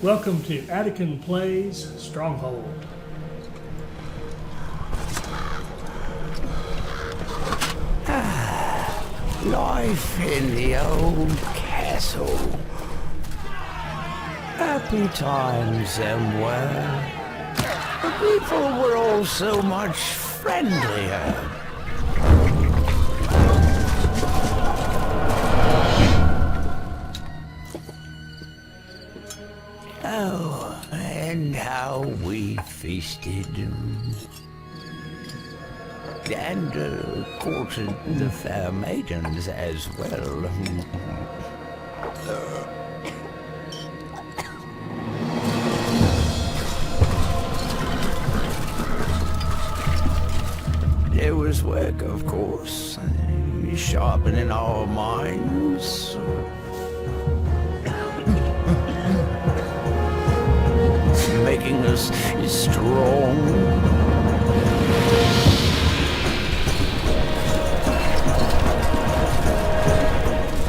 Welcome to Attican Plays Stronghold. Life in the old castle. Happy times them were. The people were all so much friendlier. Oh, and how we feasted. And courted the fair maidens as well. There was work, of course, sharpening our minds. Making us strong.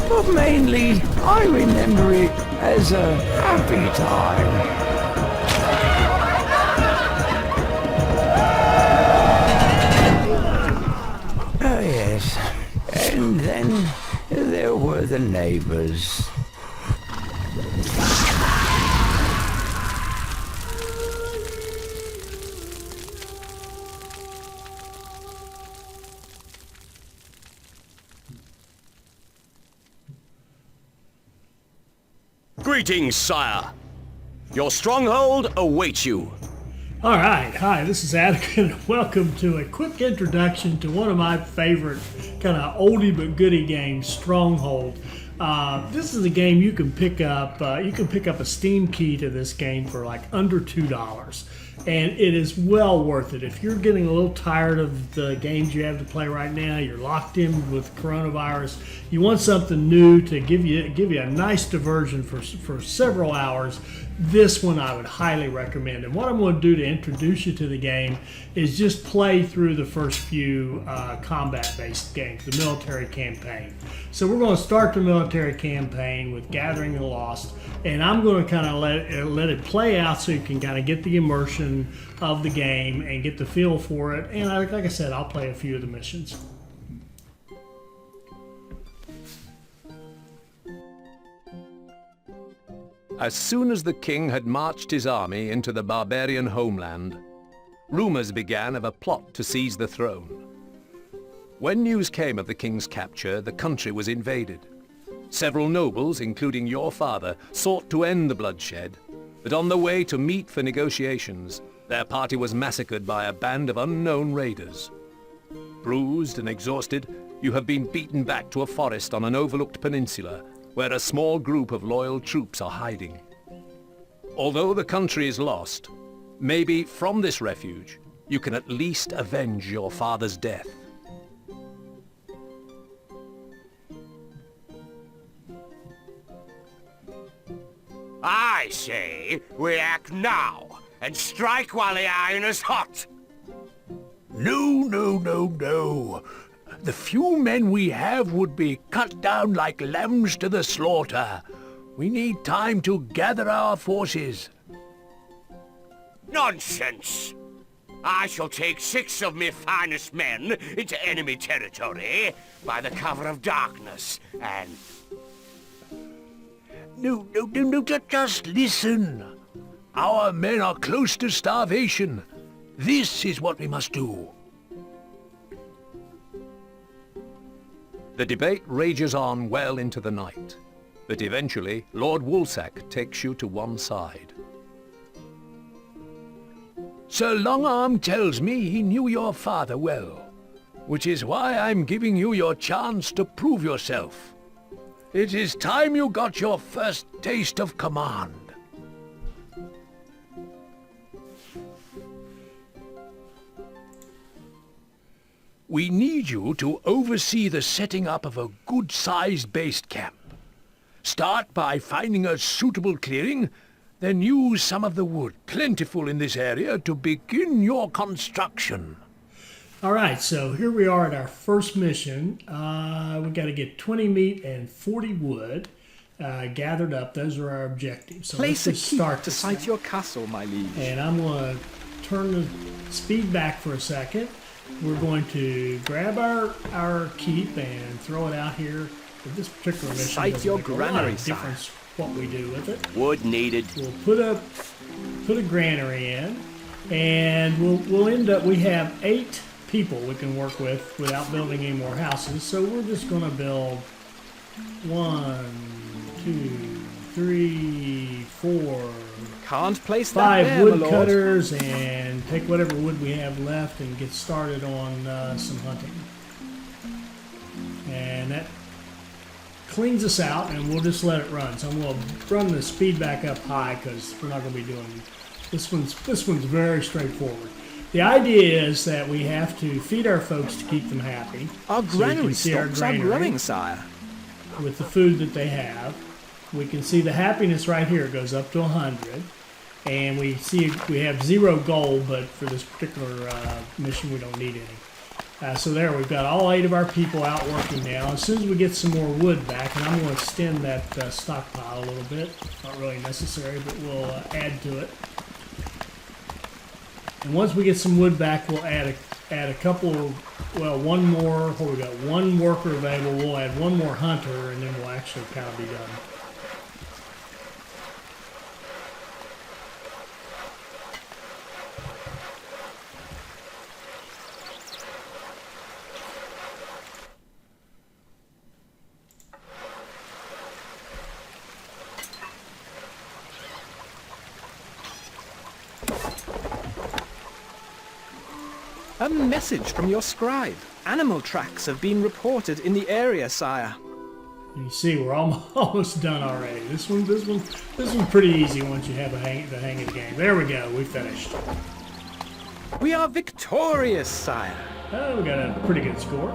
But mainly, I remember it as a happy time. Oh yes, and then there were the neighbors. Greetings, sire. Your stronghold awaits you. All right, hi, this is Attican. Welcome to a quick introduction to one of my favorite kind of oldie but goodie games, Stronghold. This is a game you can pick up. You can pick up a Steam key to this game for like under $2. And it is well worth it. If you're getting a little tired of the games you have to play right now, you're locked in with coronavirus, you want something new to give you a nice diversion for several hours, this one I would highly recommend. And what I'm going to do to introduce you to the game is just play through the first few combat-based games, the military campaign. So we're going to start the military campaign with Gathering the Lost, and I'm going to kind of let it play out so you can kind of get the immersion of the game and get the feel for it. And like I said, I'll play a few of the missions. As soon as the king had marched his army into the barbarian homeland, rumors began of a plot to seize the throne. When news came of the king's capture, the country was invaded. Several nobles, including your father, sought to end the bloodshed, but on the way to meet for negotiations, their party was massacred by a band of unknown raiders. Bruised and exhausted, you have been beaten back to a forest on an overlooked peninsula, where a small group of loyal troops are hiding. Although the country is lost, maybe from this refuge, you can at least avenge your father's death. I say we act now, and strike while the iron is hot. No. The few men we have would be cut down like lambs to the slaughter. We need time to gather our forces. Nonsense! I shall take 6 of my finest men into enemy territory by the cover of darkness, and... No, just listen. Our men are close to starvation. This is what we must do. The debate rages on well into the night, but eventually Lord Woolsack takes you to one side. Sir Longarm tells me he knew your father well, which is why I'm giving you your chance to prove yourself. It is time you got your first taste of command. We need you to oversee the setting up of a good-sized base camp. Start by finding a suitable clearing, then use some of the wood plentiful in this area to begin your construction. All right, so here we are at our first mission. We got to get 20 meat and 40 wood. gathered up. Those are our objectives. So Place let's a just keep start to this sight thing. your castle, my liege. And I'm going to turn the speed back for a second. We're going to grab our keep and throw it out here. But this particular mission Sight doesn't your make a lot granary, of sire. difference what we do with it. Wood needed. We'll put a granary in, and we'll end up. We have 8 people we can work with without building any more houses. So we're just going to build 1, 2, 3, 4, Can't place that 5 there, my wood lord. cutters, and take whatever wood we have left and get started on some hunting. And that cleans us out, and we'll just let it run. So I'm going to run the speed back up high because we're not going to be doing this one's very straightforward. The idea is that we have to feed our folks to keep them happy. Our So you granary can see our stocks are granary growing, sire. with the food that they have. We can see the happiness right here goes up to 100, and we see we have 0 gold, but for this particular mission we don't need any. So there, we've got all 8 of our people out working now. As soon as we get some more wood back, and I'm going to extend that stockpile a little bit. Not really necessary, but we'll add to it. And once we get some wood back, we'll add a couple, one more. We got 1 worker available. We'll add 1 more hunter, and then we'll actually kind of be done. A message from your scribe. Animal tracks have been reported in the area, sire. You see, we're almost done already. This one's pretty easy once you have the hang of the game. There we go. We finished. We are victorious, sire. Oh, we got a pretty good score.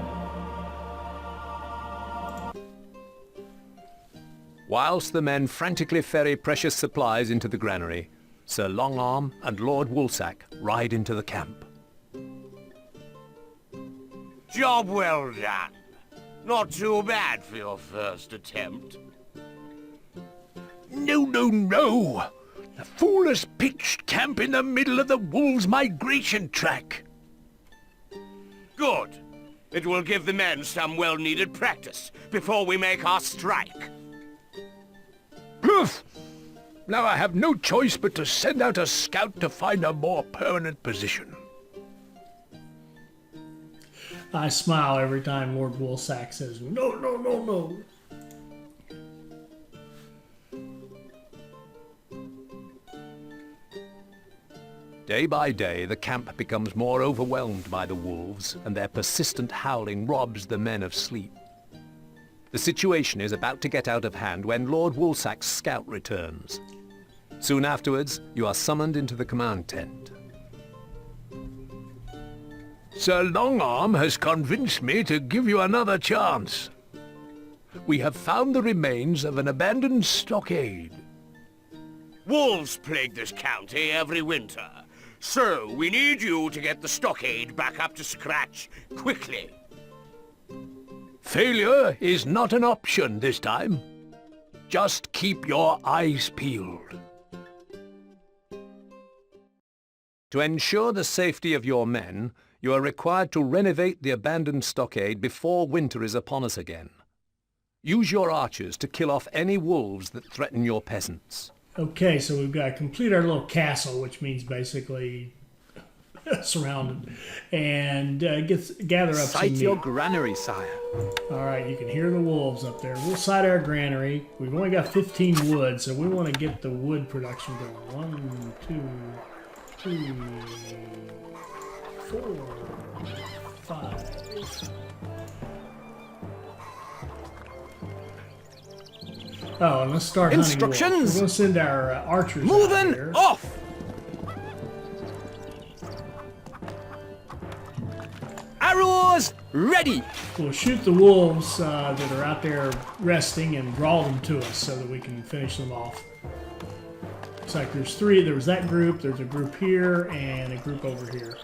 Whilst the men frantically ferry precious supplies into the granary, Sir Longarm and Lord Woolsack ride into the camp. Job well done. Not too bad for your first attempt. No, no, no! The fool has pitched camp in the middle of the wolves' migration track. Good. It will give the men some well-needed practice before we make our strike. Poof! Now I have no choice but to send out a scout to find a more permanent position. I smile every time Lord Woolsack says, "No, no, no, no." Day by day, the camp becomes more overwhelmed by the wolves, and their persistent howling robs the men of sleep. The situation is about to get out of hand when Lord Woolsack's scout returns. Soon afterwards, you are summoned into the command tent. Sir Longarm has convinced me to give you another chance. We have found the remains of an abandoned stockade. Wolves plague this county every winter, so we need you to get the stockade back up to scratch quickly. Failure is not an option this time. Just keep your eyes peeled. To ensure the safety of your men, you are required to renovate the abandoned stockade before winter is upon us again. Use your archers to kill off any wolves that threaten your peasants. Okay, so we've got to complete our little castle, which means basically surrounded, and gather up Sight some your meat. granary, sire. All right, you can hear the wolves up there. We'll site our granary. We've only got 15 wood, so we want to get the wood production going. 1, 2, 3, 4, 5. Oh, and let's start hunting wolves. Instructions! We're going to send our archers out Moving here. off! Arrows ready! We'll shoot the wolves that are out there resting and draw them to us so that we can finish them off. Looks like there's 3. There was that group, there's a group here, and a group over here.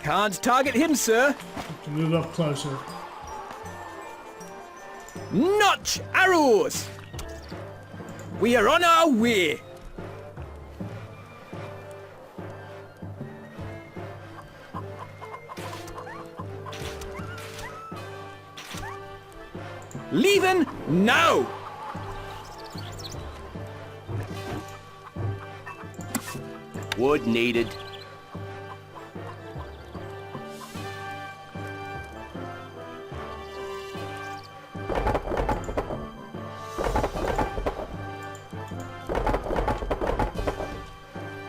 Can't target him, sir. To move up closer. Notch arrows! We are on our way! Leaving now! Wood needed.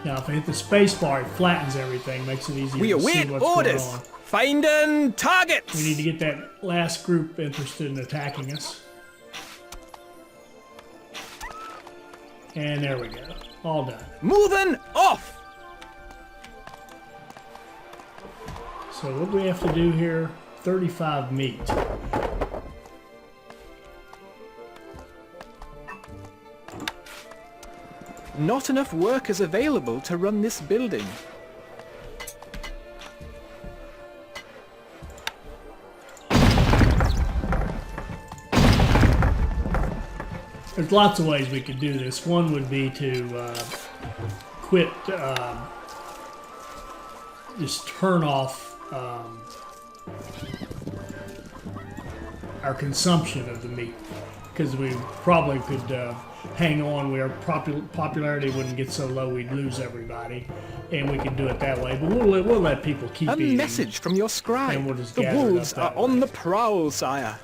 Now, if I hit the space bar, it flattens everything, makes it easier We to see await what's orders! going on. Finding targets! We need to get that last group interested in attacking us. And there we go. All done. Moving off! So what do we have to do here? 35 meat. Not enough workers available to run this building. There's lots of ways we could do this. One would be to quit, just turn off our consumption of the meat, because we probably could hang on. Our popularity wouldn't get so low we'd lose everybody, and we could do it that way. But we'll let people keep A eating. message from your scribe. And we'll just The gather it wolves up are that on way. the prowl, sire.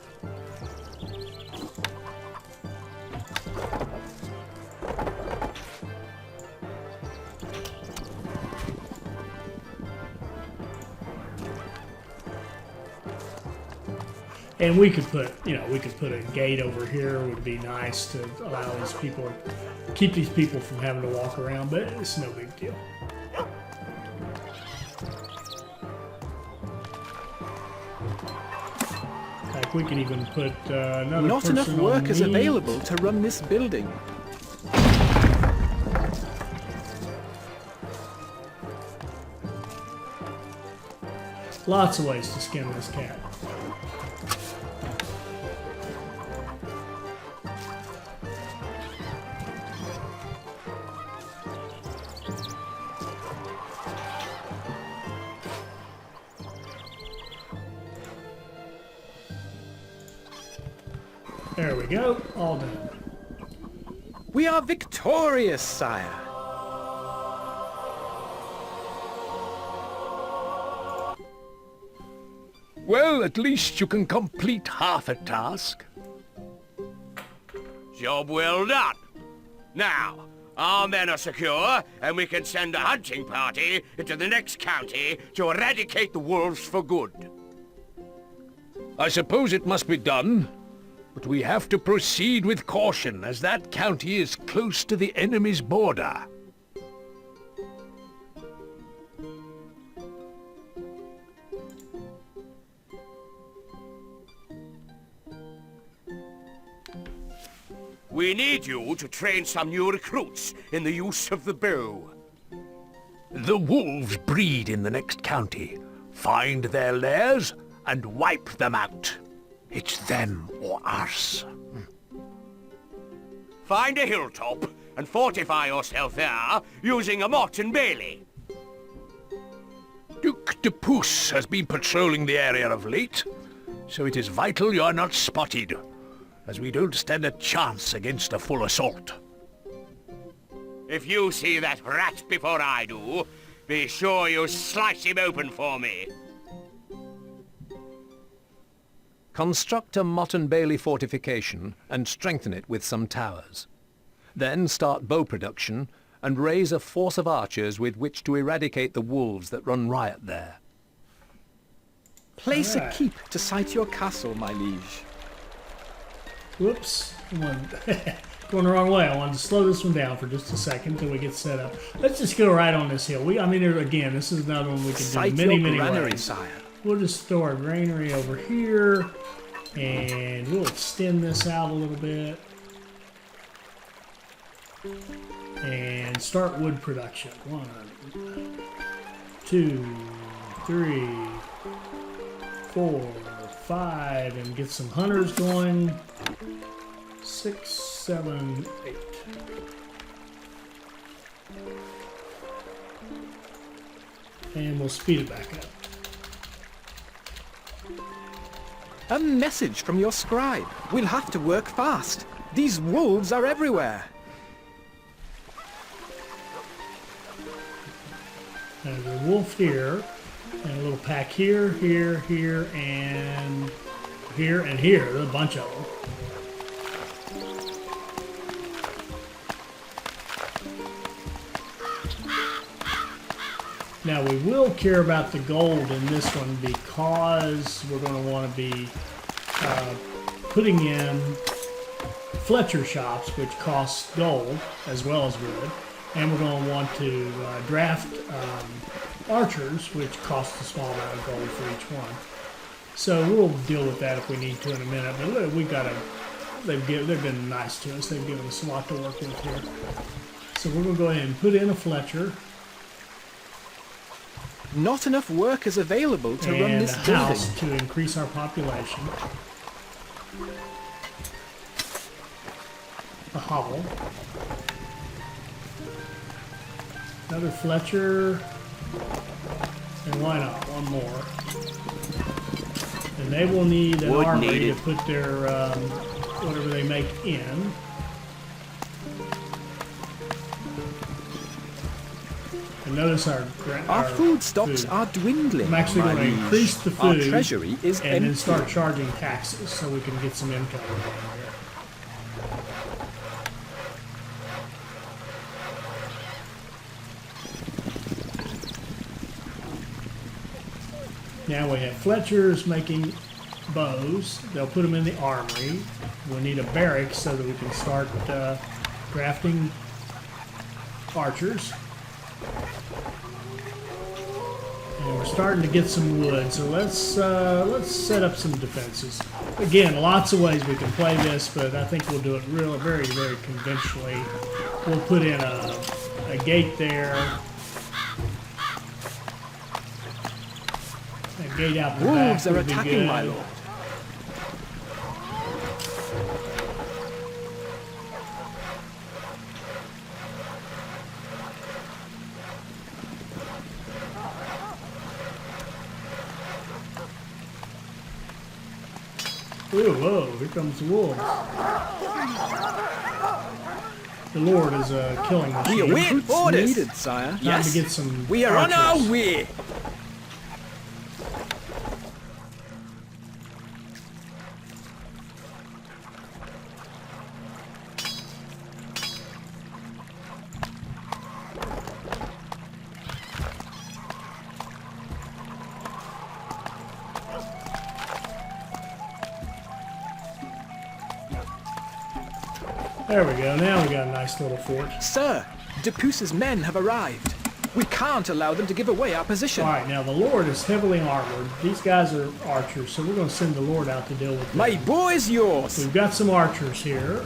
And we could put, we could put a gate over here. Would be nice to allow these people, keep these people from having to walk around. But it's no big deal. Like we could even put another Not person enough on workers meat. available to run this building. Lots of ways to skin this cat. There we go, all done. We are victorious, sire. Well, at least you can complete half a task. Job well done. Now, our men are secure, and we can send a hunting party into the next county to eradicate the wolves for good. I suppose it must be done, but we have to proceed with caution, as that county is close to the enemy's border. We need you to train some new recruits in the use of the bow. The wolves breed in the next county. Find their lairs and wipe them out. It's them or us. Find a hilltop and fortify yourself there using a mott and bailey. Duke de Pouce has been patrolling the area of late, so it is vital you are not spotted, as we don't stand a chance against a full assault. If you see that rat before I do, be sure you slice him open for me. Construct a Mott and Bailey fortification and strengthen it with some towers. Then start bow production and raise a force of archers with which to eradicate the wolves that run riot there. Place Alright. a keep to site your castle, my liege. Whoops. Going the wrong way. I wanted to slow this one down for just a second until we get set up. Let's just go right on this hill. Again, this is another one we can Site do many, your many granary, ways. sire. We'll just throw our granary over here, and we'll extend this out a little bit. And start wood production. 1, 2, 3, 4, 5, and get some hunters going. 6, 7, 8. And we'll speed it back up. A message from your scribe. We'll have to work fast. These wolves are everywhere. There's a wolf here, and a little pack here, here, here, and here, and here. There's a bunch of them. Now we will care about the gold in this one because we're going to want to be putting in Fletcher shops, which cost gold as well as wood, and we're going to want to draft archers, which cost a small amount of gold for each one. So we'll deal with that if we need to in a minute. But look, we got to. They've been nice to us. They've given us a lot to work with here. So we're going to go ahead and put in a Fletcher. Not enough workers available to run this a building. house to increase our population. A hovel. Another Fletcher. And why not? One more. And they will need an armory to put their whatever they make in. And notice our food stocks are dwindling. I'm actually going to increase the food. Our treasury is and empty. then start charging taxes so we can get some income going here. Now we have Fletchers making bows. They'll put them in the armory. We'll need a barracks so that we can start drafting archers. And we're starting to get some wood, so let's set up some defenses. Again, lots of ways we can play this, but I think we'll do it really, very, very conventionally. We'll put in a gate there. A gate out the back. Wolves are attacking, my lord. Ooh, whoa, here comes the wolves. The Lord is a killing machine. We await orders, needed, sire. Time Yes, to get some we are archers. on our way. There we go. Now we got a nice little fort. Sir, Depuce's men have arrived. We can't allow them to give away our position. All right, now the Lord is heavily armored. These guys are archers, so we're going to send the Lord out to deal with them. My boy is yours. We've got some archers here.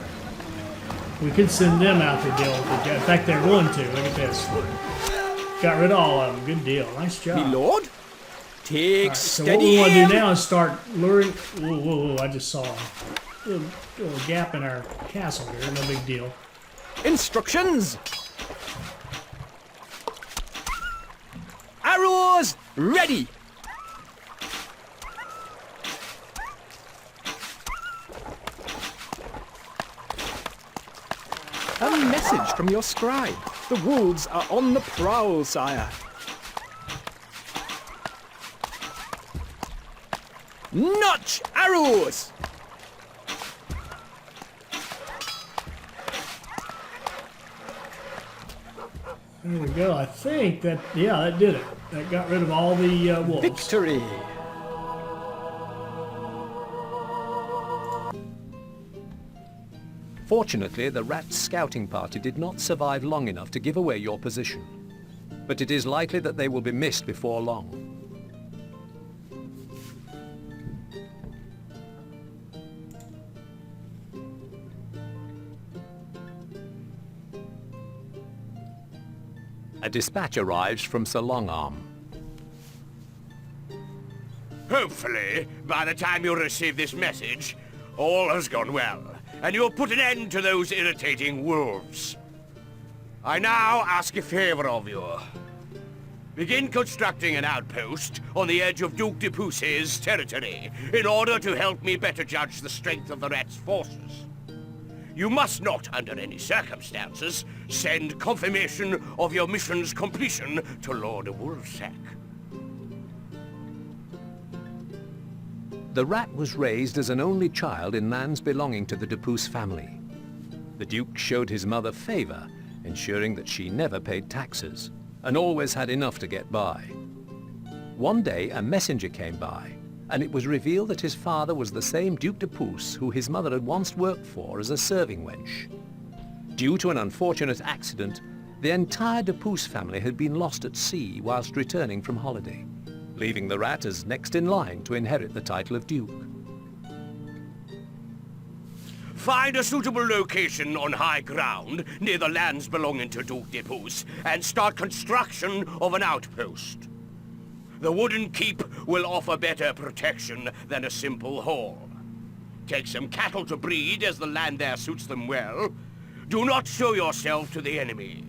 We could send them out to deal with it. In fact, they're going to. Look at this. Got rid of all of them. Good deal. Nice job. Me lord, take Right, so steady what we want to aim. do now is start luring. Whoa, whoa, whoa! I just saw a little gap in our castle here. No big deal. Instructions. Arrows ready. A message from your scribe. The wolves are on the prowl, sire. Notch arrows! There we go. I think that, yeah, that did it. That got rid of all the wolves. Victory! Fortunately, the rat scouting party did not survive long enough to give away your position. But it is likely that they will be missed before long. A dispatch arrives from Sir Longarm. Hopefully, by the time you receive this message, all has gone well, and you have put an end to those irritating wolves. I now ask a favor of you. Begin constructing an outpost on the edge of Duke de Pousse's territory in order to help me better judge the strength of the rat's forces. You must not, under any circumstances, send confirmation of your mission's completion to Lord Woolsack. The rat was raised as an only child in lands belonging to the de Pouce family. The Duke showed his mother favor, ensuring that she never paid taxes, and always had enough to get by. One day, a messenger came by, and it was revealed that his father was the same Duke de Pouce who his mother had once worked for as a serving wench. Due to an unfortunate accident, the entire de Pouce family had been lost at sea whilst returning from holiday, leaving the rat as next in line to inherit the title of Duke. Find a suitable location on high ground near the lands belonging to Duke de Pouce and start construction of an outpost. The wooden keep will offer better protection than a simple hall. Take some cattle to breed as the land there suits them well. Do not show yourself to the enemy.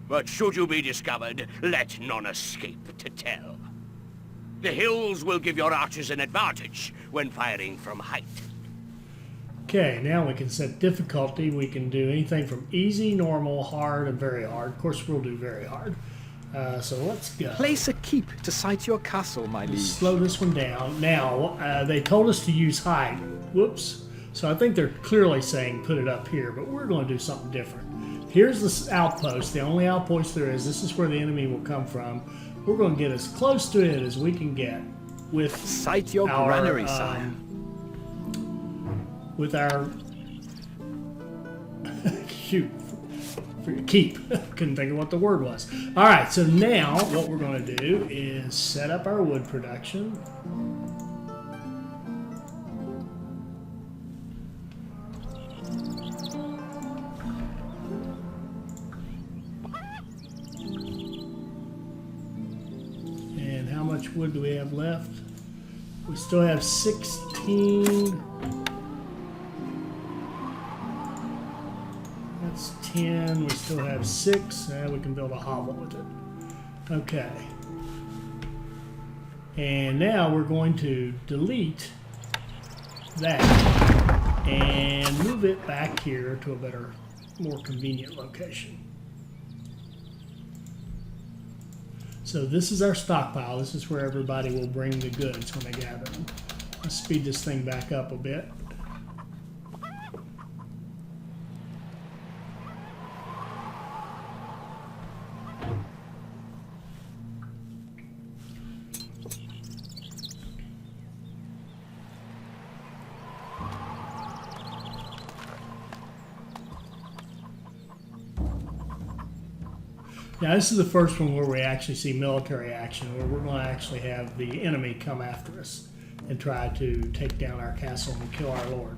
But should you be discovered, let none escape to tell. The hills will give your archers an advantage when firing from height. Okay, now we can set difficulty. We can do anything from easy, normal, hard, and very hard. Of course, we'll do very hard. So let's go. Place a keep to site your castle, my liege. Slow this one down. Now, they told us to use height. Whoops. So I think they're clearly saying put it up here, but we're going to do something different. Here's this outpost, the only outpost there is. This is where the enemy will come from. We're going to get as close to it as we can get with Site your our, granary, sire. with our keep. Couldn't think of what the word was. All right, so now what we're going to do is set up our wood production. And how much wood do we have left? We still have 16. That's 10. We still have 6. We can build a hovel with it. Okay. And now we're going to delete that and move it back here to a better, more convenient location. So this is our stockpile. This is where everybody will bring the goods when they gather them. Let's speed this thing back up a bit. Now this is the first one where we actually see military action, where we're going to actually have the enemy come after us and try to take down our castle and kill our lord.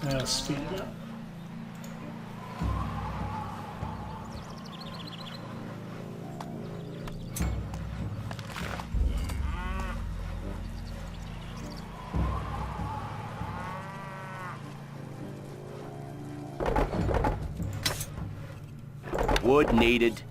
Now let's speed it up. Wood needed.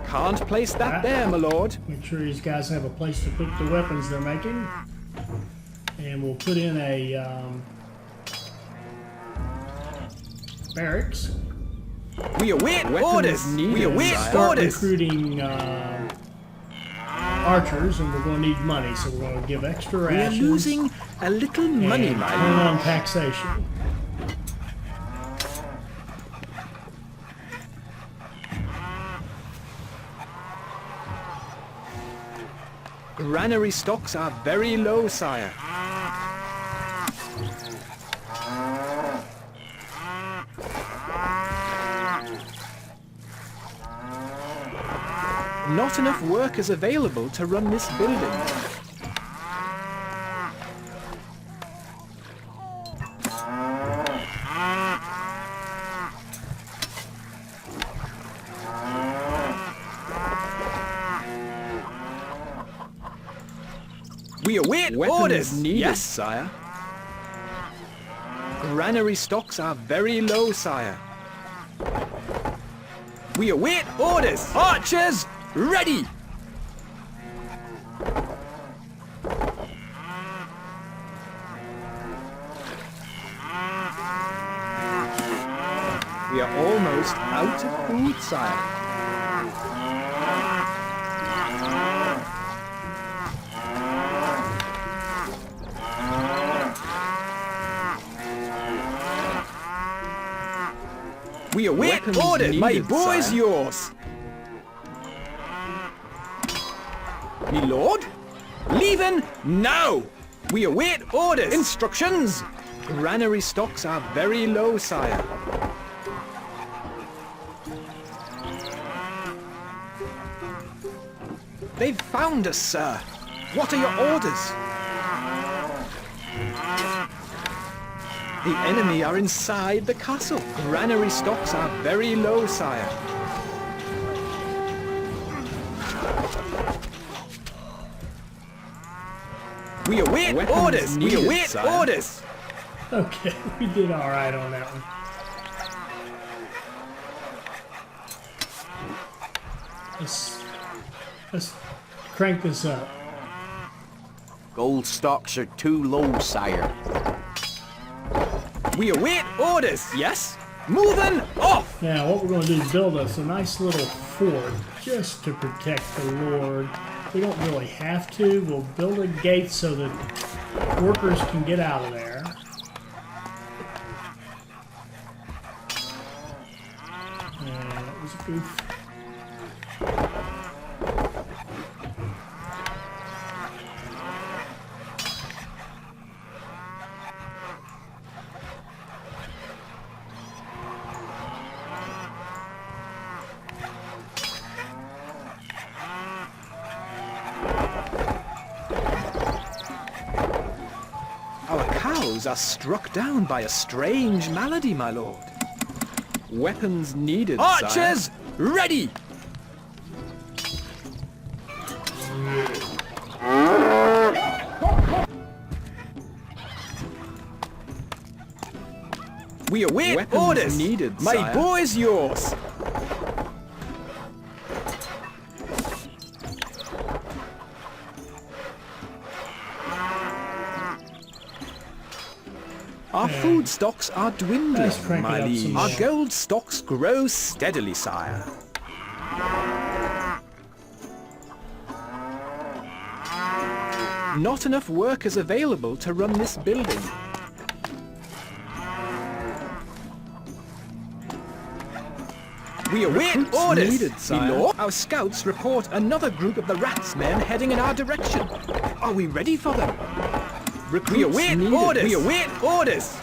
Can't place that there, my lord. Make sure these guys have a place to put the weapons they're making. And we'll put in a barracks. We await Weapons orders. needed, We await sire. Start orders. recruiting archers, and we're going to need money, so we're going to give extra We are rations. losing a little money, and my turn lord. on taxation. Granary stocks are very low, sire. Not enough workers available to run this building. We await Weapons orders. needed, Yes. sire. Granary stocks are very low, sire. We await orders. Archers, ready. We are almost out of food, sire. We await Weapons orders. My needed, boy's sire. yours. Me lord, leaving now. We await orders. Instructions. Granary stocks are very low, sire. They've found us, sir. What are your orders? The enemy are inside the castle. Granary stocks are very low, sire. We await Weapons orders. We needed, await sire. orders. Okay, we did all right on that one. Let's crank this up. Gold stocks are too low, sire. We await orders. Yes. Moving off. Now, what we're going to do is build us a nice little fort just to protect the Lord. We don't really have to. We'll build a gate so that workers can get out of there. And that was a goof. Our cows are struck down by a strange malady, my lord. Weapons needed, sire. Archers, ready. We await Weapons orders. needed, My sire. boy's yours. Our food stocks are dwindling, Let's crank it my up some liege. more. Our gold stocks grow steadily, sire. Not enough workers available to run this building. We await Recruits orders. needed, Me sire. lord. Our scouts report another group of the rats men heading in our direction. Are we ready for them? Recruits We await needed. orders. We await orders.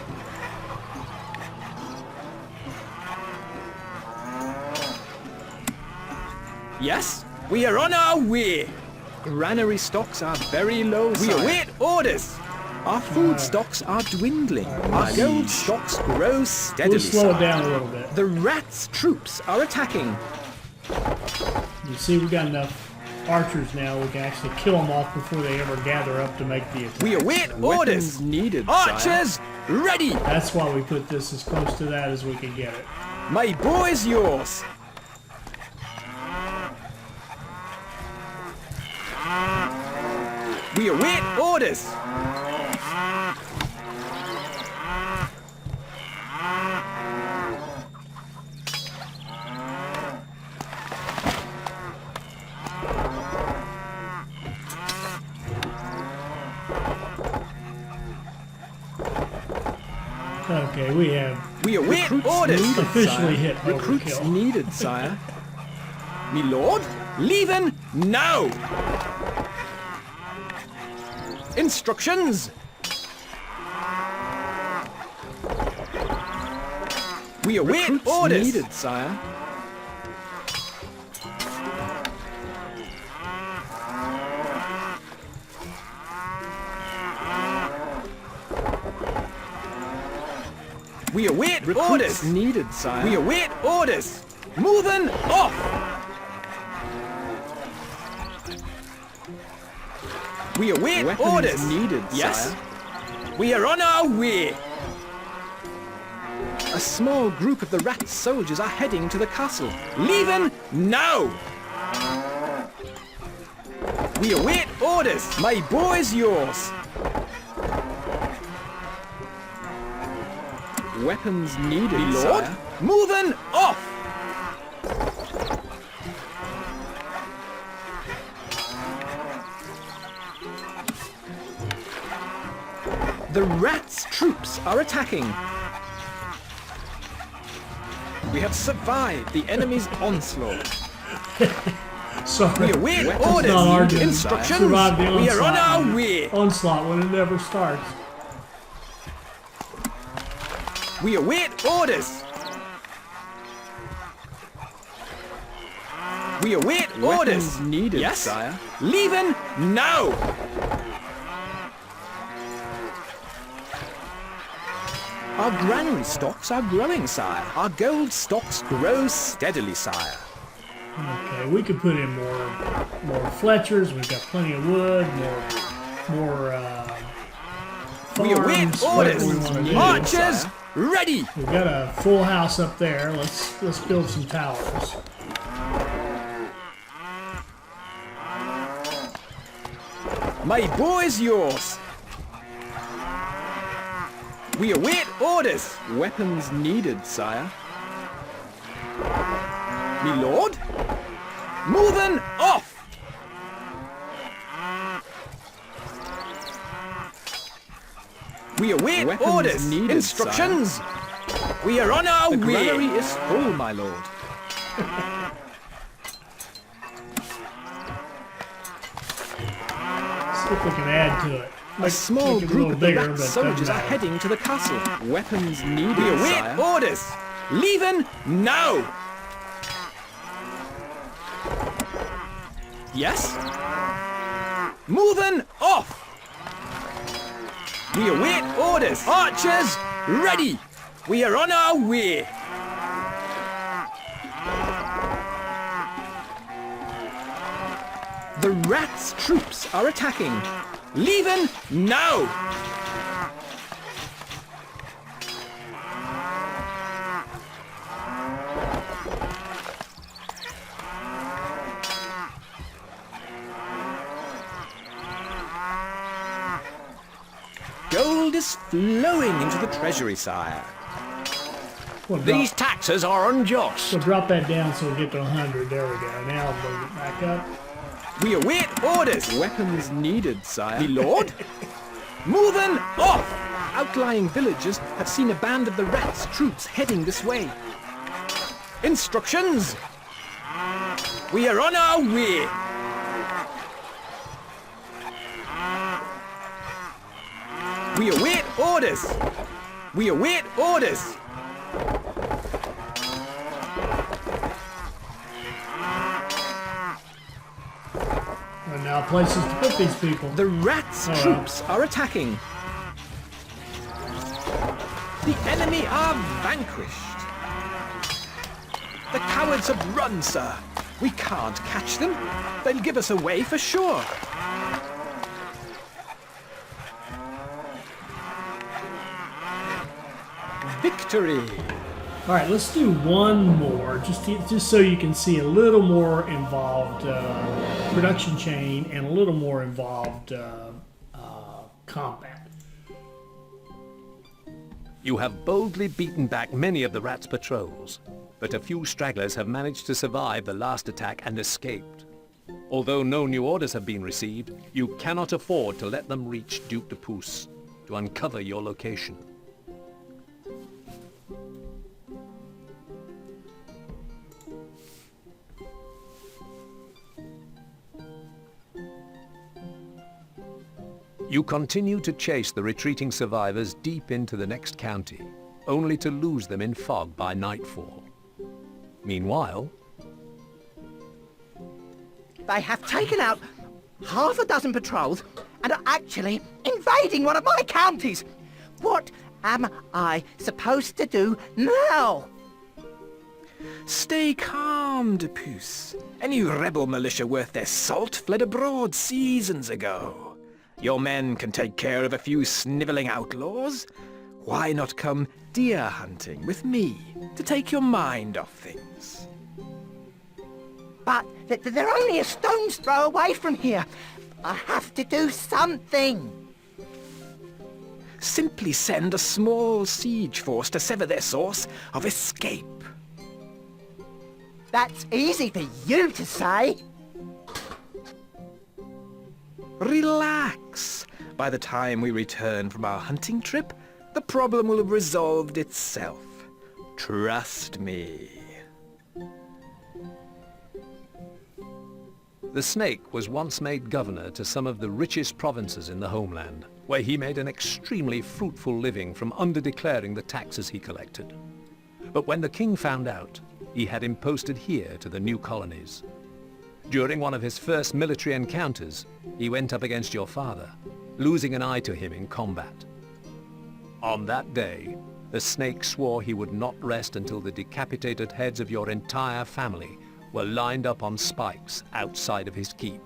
Yes, we are on our way. Granary stocks are very low, We sire. await orders. Our food stocks are dwindling. Our gold stocks grow steadily, We'll slow it sire. down a little bit. The rats' troops are attacking. You see, we got enough archers now. We can actually kill them off before they ever gather up to make the attack. We await Weapons orders. needed, sire. Archers, ready. That's why we put this as close to that as we can get it. My boy's yours. We await orders. Okay, we have We await Recruits orders. needed, officially sire. hit Recruits overkill. needed, sire. Me lord, leaving now. Instructions. We await Recruits orders. needed, sire. We await Recruits orders. needed, sire. We await orders. Moving off. We await Weapons orders. needed, Yes. sire. We are on our way. A small group of the rat soldiers are heading to the castle. Leaving now. We await orders. My boy's yours. Weapons needed, Me lord, sire. moving off. The rats' troops are attacking. We have survived the enemy's onslaught. sorry. We await Weapons orders. not our doing, Instructions. Survive the We are on onslaught. our way. Onslaught when it never starts. We await orders. We await orders. Weapons needed, Yes. sire. Leaving now. Our granary stocks are growing, sire. Our gold stocks grow steadily, sire. Okay, we could put in more Fletchers. We've got plenty of wood. More We await farms, whatever orders. we want to do. Archers, sire. ready. We've got a full house up there. Let's build some towers. My boy's yours. We await orders. Weapons needed, sire. Me lord, moving off. We await Weapons orders. needed, Instructions. We are on our The way. granary is full, my lord. See if we can add to it. A small make it a group little of the bigger, rat but it soldiers doesn't are matter. heading to the castle. Weapons needed, We await sire. orders. Leaving now. Yes. Moving off. We await orders. Archers, ready. We are on our way. The rats' troops are attacking. Leaving now. Gold is flowing into the treasury, sire. We'll These drop, taxes are unjust. we'll drop that down so we'll get to 100. There we go. Now I'll move it back up. We await orders. Weapons needed, sire. Me lord, moving off. Outlying villagers have seen a band of the rats' troops heading this way. Instructions. We are on our way. We await orders. We await orders. And now places to put these people. The rats' Oh, well. troops are attacking. The enemy are vanquished. The cowards have run, sir. We can't catch them. They'll give us away for sure. Victory! All right, let's do one more, just so you can see a little more involved production chain and a little more involved combat. You have boldly beaten back many of the rats' patrols, but a few stragglers have managed to survive the last attack and escaped. Although no new orders have been received, you cannot afford to let them reach Duke de Pouce to uncover your location. You continue to chase the retreating survivors deep into the next county, only to lose them in fog by nightfall. Meanwhile, They have taken out half a dozen patrols and are actually invading one of my counties. What am I supposed to do now? Stay calm, De Puce. Any rebel militia worth their salt fled abroad seasons ago. Your men can take care of a few snivelling outlaws. Why not come deer hunting with me to take your mind off things? But they're only a stone's throw away from here. I have to do something. Simply send a small siege force to sever their source of escape. That's easy for you to say. Relax. By the time we return from our hunting trip, the problem will have resolved itself. Trust me. the snake was once made governor to some of the richest provinces in the homeland, where he made an extremely fruitful living from underdeclaring the taxes he collected. But when the king found out, he had him posted here to the new colonies. During one of his first military encounters, he went up against your father, losing an eye to him in combat. On that day, the snake swore he would not rest until the decapitated heads of your entire family were lined up on spikes outside of his keep.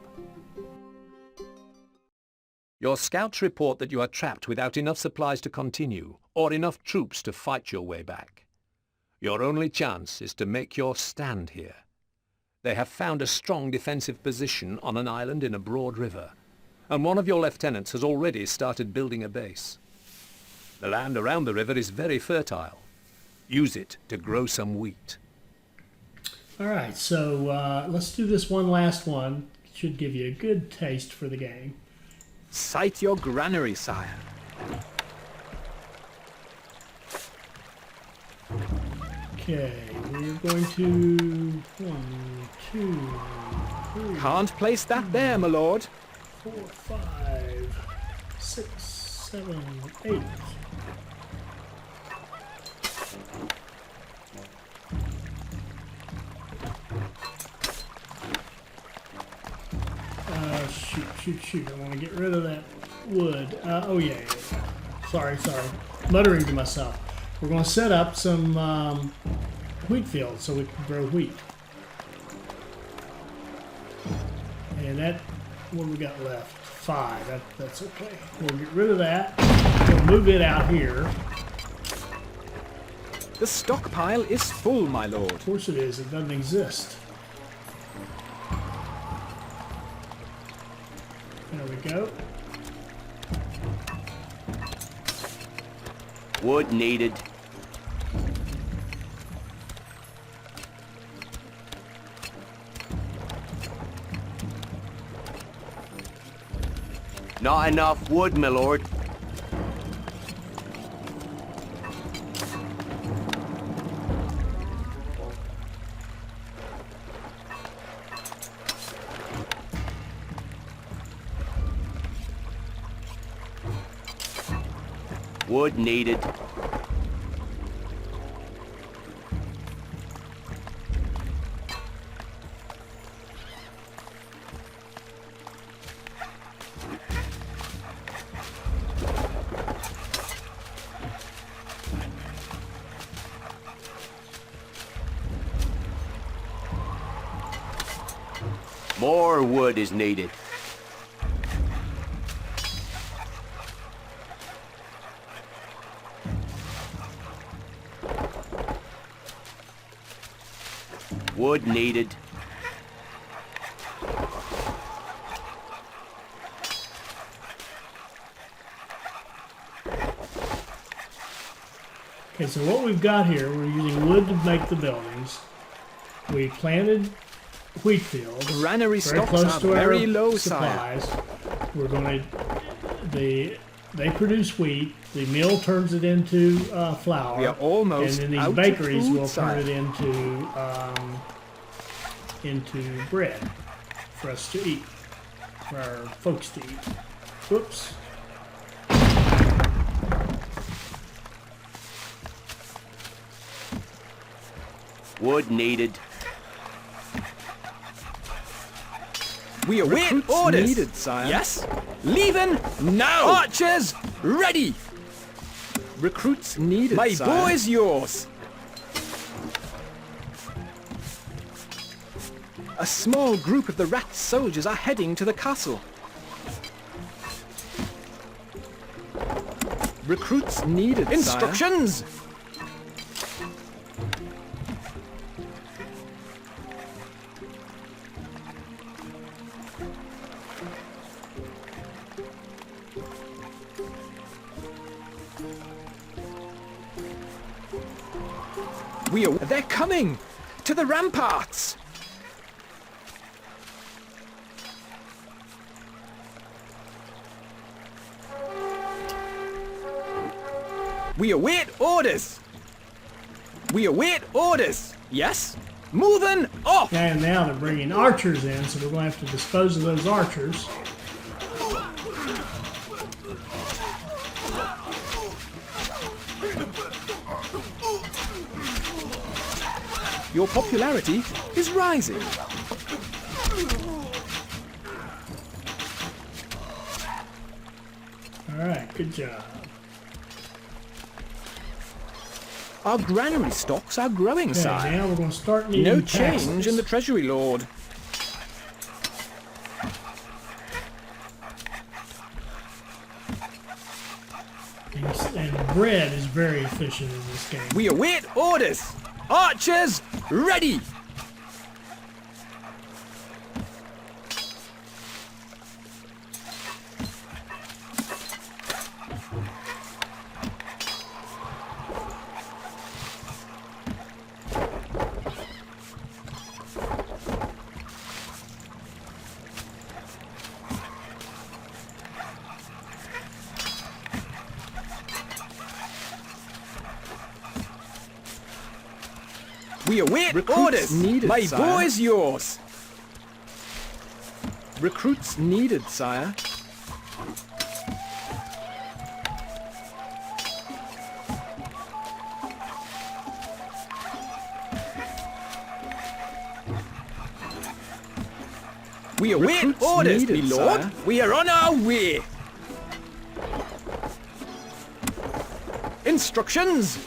Your scouts report that you are trapped without enough supplies to continue, or enough troops to fight your way back. Your only chance is to make your stand here. They have found a strong defensive position on an island in a broad river, and one of your lieutenants has already started building a base. The land around the river is very fertile. Use it to grow some wheat. All right, so let's do this one last one. Should give you a good taste for the game. Sight your granary, sire. Okay, we're going to 1, 2, 3, Can't place that there, my lord. 4, 5, 6, 7, 8. Shoot. I want to get rid of that wood. Oh, yeah. Sorry. Muttering to myself. We're going to set up some wheat fields so we can grow wheat. And that, what we got left? 5. That's okay. We'll get rid of that. We'll move it out here. The stockpile is full, my lord. Of course it is. It doesn't exist. There we go. Wood needed. Not enough wood, my lord. Wood needed. More wood is needed. Wood needed. Okay, so what we've got here, we're using wood to make the buildings. We planted wheat fields. Granary very stocks close are to very our low, sire. supplies. We're going to, they produce wheat. The mill turns it into flour. We are almost and then out these of bakeries food, will sire. turn it into bread for us to eat, for our folks to eat. Whoops. Wood needed. We await Recruits orders. needed, sire. Yes? Leaving now! Archers, ready! Recruits needed, My sire. boy's yours. A small group of the rat soldiers are heading to the castle. Recruits needed, sire. Instructions! They're coming! To the ramparts! We await orders! We await orders! Yes? Moving off! And now they're bringing archers in, so we're going to have to dispose of those archers. Your popularity is rising. All right, good job. Our granary stocks are growing, Okay, sire. now we're going to start needing No taxes. change in the treasury, lord. And bread is very efficient in this game. We await orders! Archers, ready! We await Recruits orders! needed, My sire. boy's yours! Recruits needed, sire. We await Recruits orders, needed, my lord! sire. We are on our way! Instructions!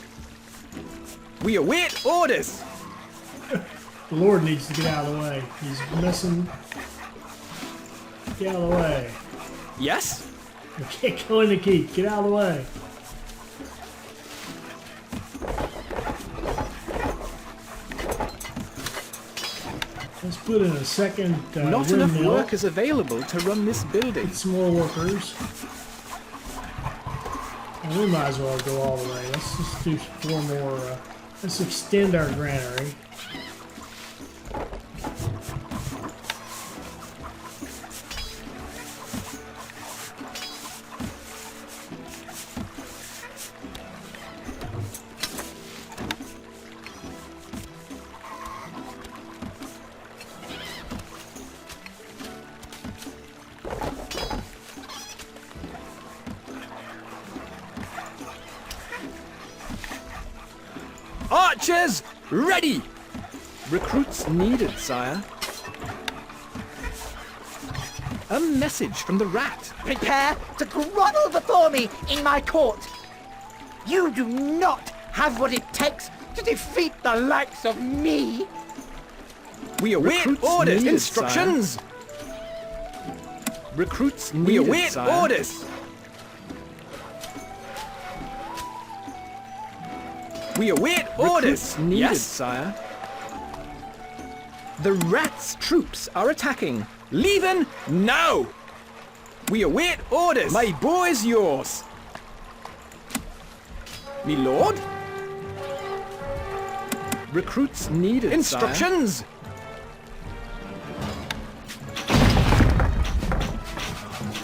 We await orders! The Lord needs to get out of the way. He's messing. Get out of the way. Yes? We can't go in the keep. Get out of the way. Let's put in a second Not enough windmill. workers available to run this building. Get some more workers. And we might as well go all the way. Let's just do 4 more. Let's extend our granary. Archers, ready! Recruits needed, sire. A message from the rat. Prepare to grovel before me in my court. You do not have what it takes to defeat the likes of me. We await Recruits orders! needed, Instructions! Recruits We needed, await sire. orders! We await orders! Recruits needed, Yes? sire. The rat's troops are attacking. Leaving now! We await orders! My boy's yours! Me lord? Recruits needed, sire. Instructions!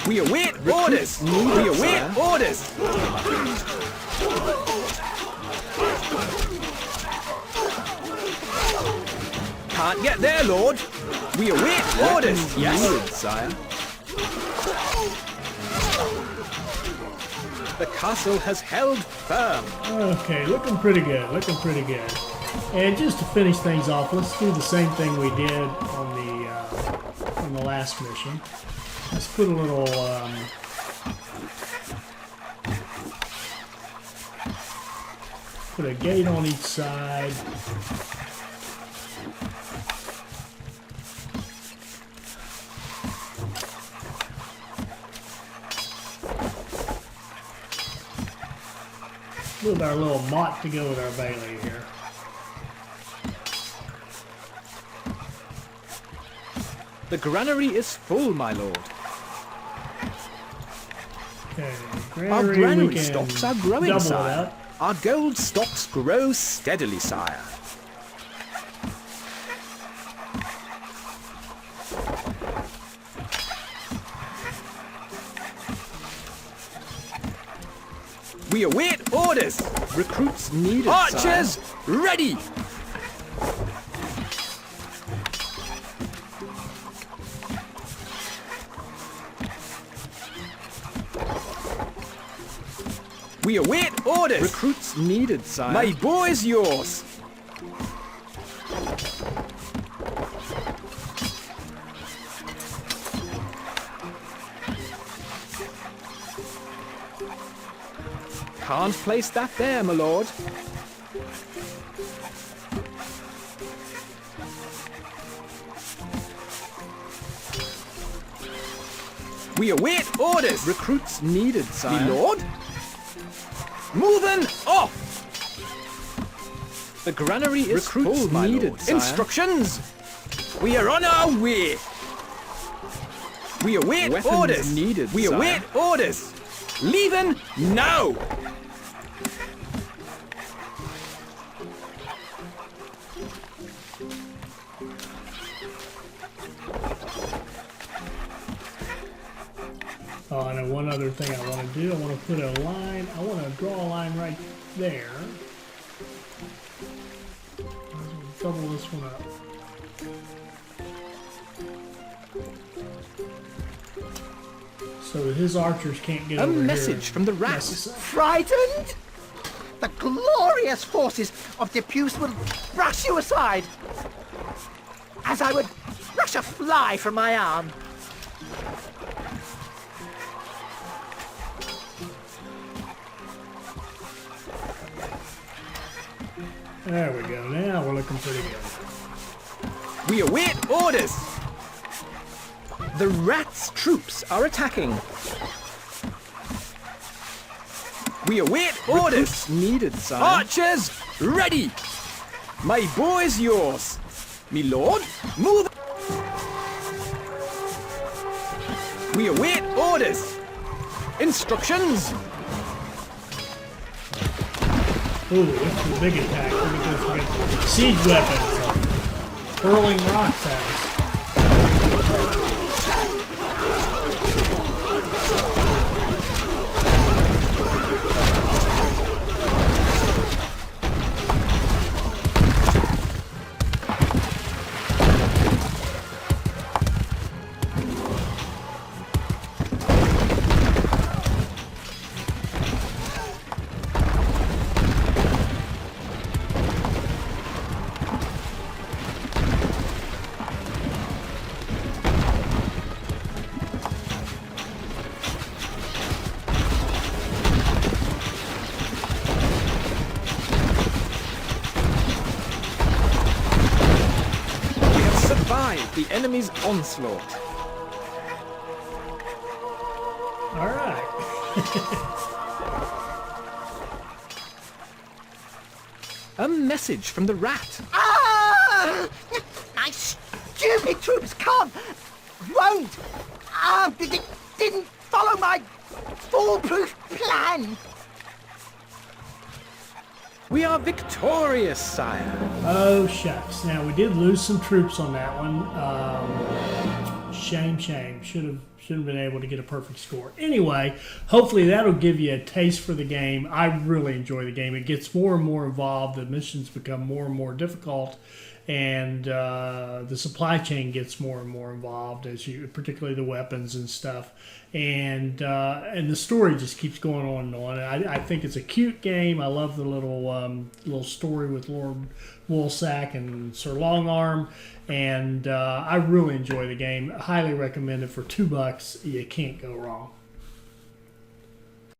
We await orders! needed, We await sire. orders! Can't get there, lord! We await orders! Yes? Needed, sire. The castle has held firm. Okay, looking pretty good. Looking pretty good. And just to finish things off, let's do the same thing we did on the last mission. Let's put a little put a gate on each side. Move our little mott to go with our Bailey here. The granary is full, my lord. Okay, Our we granary can stocks are growing, double it sire. up. Our gold stocks grow steadily, sire. We await orders. Recruits needed, Archers, sire. ready! We await orders. Recruits needed, sire. My bow is yours. Can't place that there, my lord. We await orders. Recruits needed, sire. My lord? Moving off. The granary is Recruits full, my needed, lord. Sire. Instructions. We are on our way. We await Weapons orders. needed, We sire. await orders. Leaving now. Oh, and then one other thing I want to do, I want to put a line, I want to draw a line right there. Double this one up. So that his archers can't get A over here. message from the rat. Necessary. Frightened? The glorious forces of Depuce will brush you aside, as I would brush a fly from my arm. There we go. Now we're looking pretty good. We await orders. The rat's troops are attacking. We await orders. Recruits needed, sire. Archers, ready. My bow is yours. Me lord, move. We await orders. Instructions. Ooh, this is a big attack. Look at this. We got siege weapons. Hurling rocks at us. The enemy's onslaught. All right. A message from the rat. Ah! My stupid troops won't, didn't follow my foolproof plan. We are victorious, sire. Oh, shucks. Now, we did lose some troops on that one. Shame. Should have been able to get a perfect score. Anyway, hopefully that'll give you a taste for the game. I really enjoy the game. It gets more and more involved. The missions become more and more difficult and the supply chain gets more and more involved particularly the weapons and stuff, and the story just keeps going on and on. I think it's a cute game. I love the little story with Lord Woolsack and Sir Longarm, and I really enjoy the game. Highly recommend it. For $2, you can't go wrong.